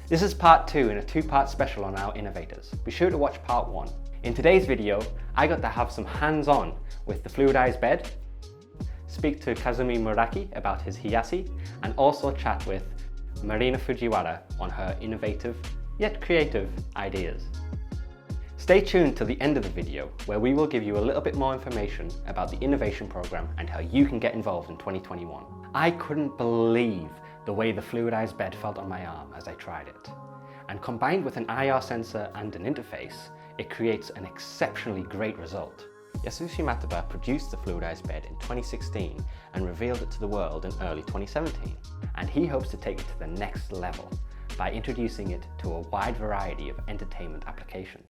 This is part 2 in a 2-part special on our InnoUvators. Be sure to watch part 1. In today's video, I got to have some hands-on with the fluidized bed, speak to Kazumi Muraki about his Hiyassi, and also chat with Marina Fujiwara on her innovative yet creative ideas. Stay tuned to the end of the video where we will give you a little bit more information about the INNO-vation program and how you can get involved in 2021. I couldn't believe the way the fluidized bed felt on my arm as I tried it. And combined with an IR sensor and an interface, it creates an exceptionally great result. Yasushi Mataba produced the fluidized bed in 2016 and revealed it to the world in early 2017. And he hopes to take it to the next level by introducing it to a wide variety of entertainment applications.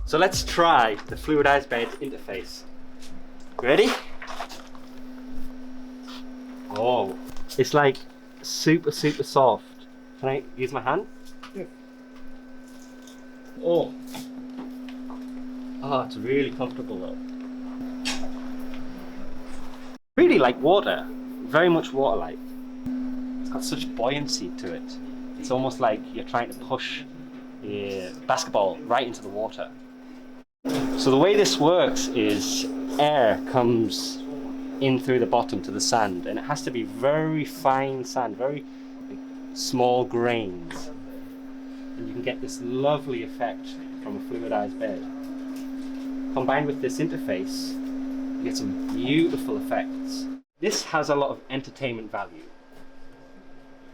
So let's try the fluidized bed interface. Ready? Oh, it's like super soft. Can I use my hand? Yeah. Oh, it's really comfortable though. Really like water, very much water-like. It's got such buoyancy to it. It's almost like you're trying to push a basketball right into the water. So the way this works is air comes in through the bottom to the sand, and it has to be very fine sand, very small grains. And you can get this lovely effect from a fluidized bed. Combined with this interface, you get some beautiful effects. This has a lot of entertainment value.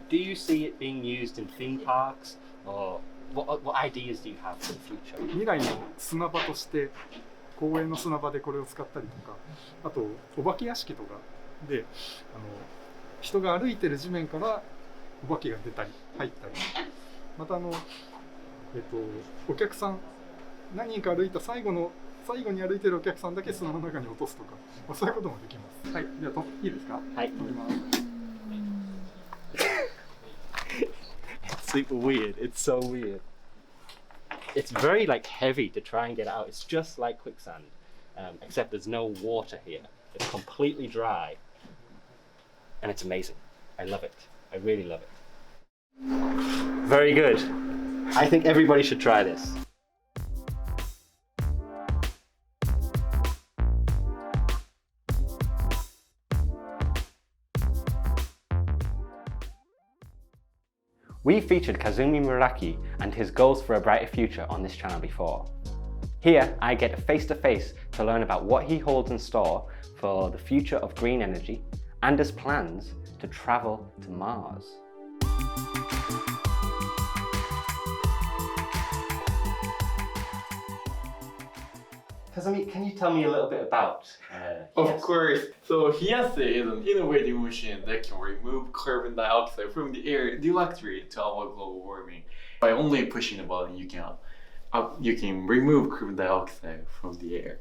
Do you see it being used in theme parks, or what ideas do you have for the future? 未来の砂場として公園の砂場でこれを使ったりとか、あとお化け屋敷とかで人が歩いてる地面からお化けが出たり入ったり、またお客さん何人か歩いた最後に歩いてるお客さんだけ砂の中に落とすとか、そういうこともできます。はい、じゃあいいですか？はい。飛びます。It's super weird. It's so weird. It's very heavy to try and get it out. It's just like quicksand, except there's no water here. It's completely dry, and it's amazing. I love it. I really love it. Very good. I think everybody should try this. We featured Kazumi Muraki and his goals for a brighter future on this channel before. Here, I get face-to-face to learn about what he holds in store for the future of green energy and his plans to travel to Mars. Kazumi, can you tell me a little bit about Of course. So Hiyassi is an innovative machine that can remove carbon dioxide from the air directly to avoid global warming. By only pushing the button, you can remove carbon dioxide from the air.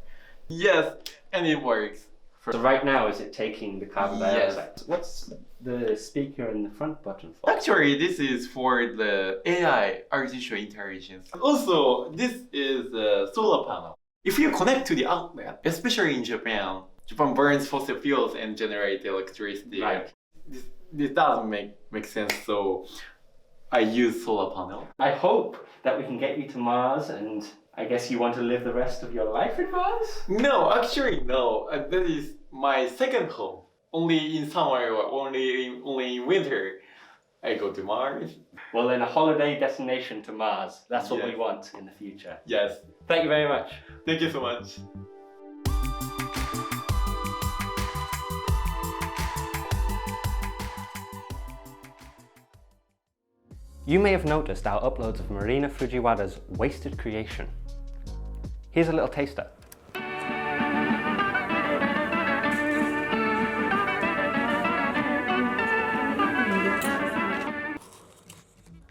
Yes, and it works. So right now, is it taking the carbon dioxide? Yes. What's the speaker in the front button for? Actually, this is for the AI, artificial intelligence. Also, this is a solar panel. If you connect to the outlet, especially in Japan burns fossil fuels and generates electricity. Right. This doesn't make sense, so I use solar panel. I hope that we can get you to Mars, and I guess you want to live the rest of your life in Mars? No, actually no. That is my second home. Only in summer or only in winter I go to Mars. Well, then a holiday destination to Mars. That's what we Yes. want in the future. Yes. Thank you very much. Thank you so much. You may have noticed our uploads of Marina Fujiwara's wasted creation. Here's a little taster.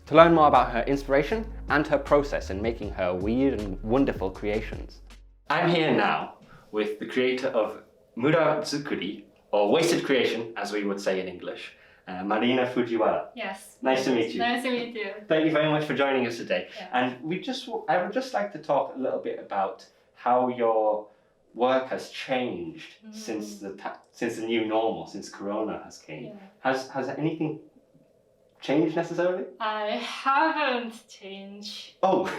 To learn more about her inspiration and her process in making her weird and wonderful creations. I'm here now with the creator of Murazukuri, or wasted creation, as we would say in English, Marina Fujiwara. Yes. Nice to meet you. Nice to meet you. Thank you very much for joining us today. Yeah. And I would just like to talk a little bit about how your work has changed since the new normal, since Corona has came. Yeah. Has anything changed necessarily? I haven't changed Oh.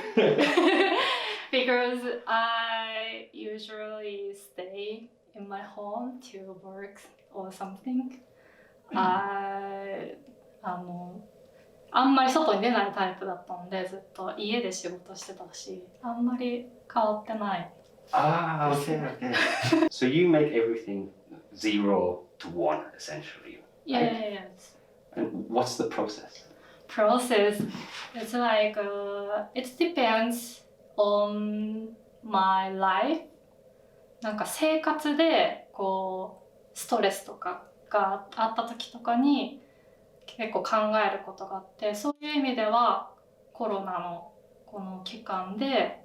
because I usually stay in my home to work or something. あんまり外に出ないタイプだったのでずっと家で仕事してたし、あんまり変わってない。Ah, okay, okay. So you make everything 0 to 1 essentially. Yes. And what's the process? Process. It's like it depends on my life. なんか生活でこうストレスとかがあった時とかに結構考えることがあって、そういう意味ではコロナのこの期間で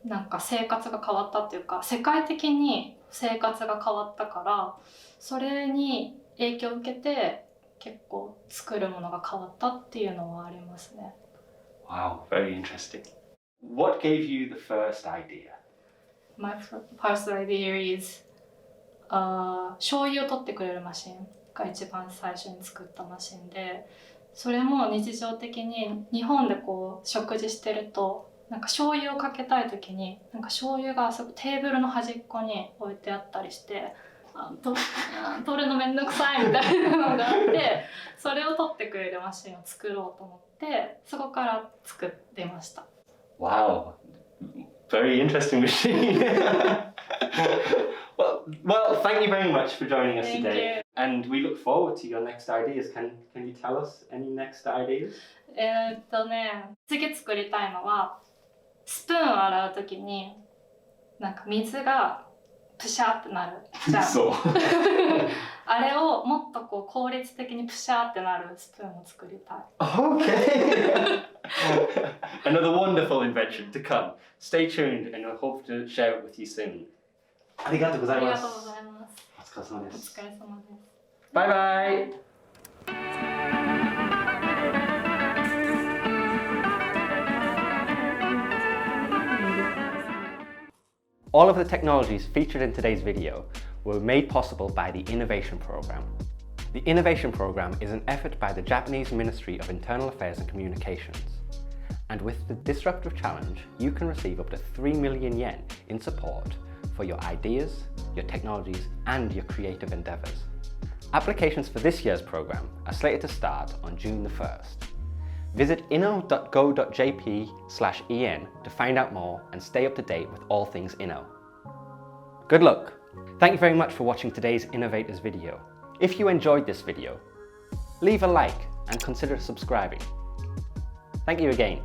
なんか生活が変わったっていうか、世界的に生活が変わったから、それに影響を受けて結構作るものが変わったっていうのはありますね。Wow, very interesting. What gave you the first idea? My first idea is 醤油を取ってくれるマシンが一番最初に作ったマシンで、それも日常的に日本でこう食事してるとなんか醤油をかけたい時になんか醤油がテーブルの端っこに置いてあったりして、取るのめんどくさいみたいなのがあってそれを取ってくれるマシンを作ろうと思ってそこから作ってました。Wow, very interesting machine. Well, thank you very much for joining us Thank today. you. And we look forward to your next ideas. Can you tell us any next ideas? 次作りたいのはスプーンを洗うときになんか水がプシャーってなるじゃん。そう。あれをもっとこう効率的にプシャーってなるスプーンを作りたい。Okay. Another wonderful invention to come. Stay tuned and I hope to share it with you soon. ありがとうございます。ありがとうございます。お疲れ様です。お疲れ様です。バイバイ。All of the technologies featured in today's video were made possible by the INNO-vation program. The INNO-vation program is an effort by the Japanese Ministry of Internal Affairs and Communications. And with the Disruptive Challenge, you can receive up to 3 million yen in support for your ideas, your technologies, and your creative endeavours. Applications for this year's program are slated to start on June the 1st. Visit inno.go.jp/en to find out more and stay up to date with all things Inno. Good luck! Thank you very much for watching today's InnoUvators video. If you enjoyed this video, leave a like and consider subscribing. Thank you again.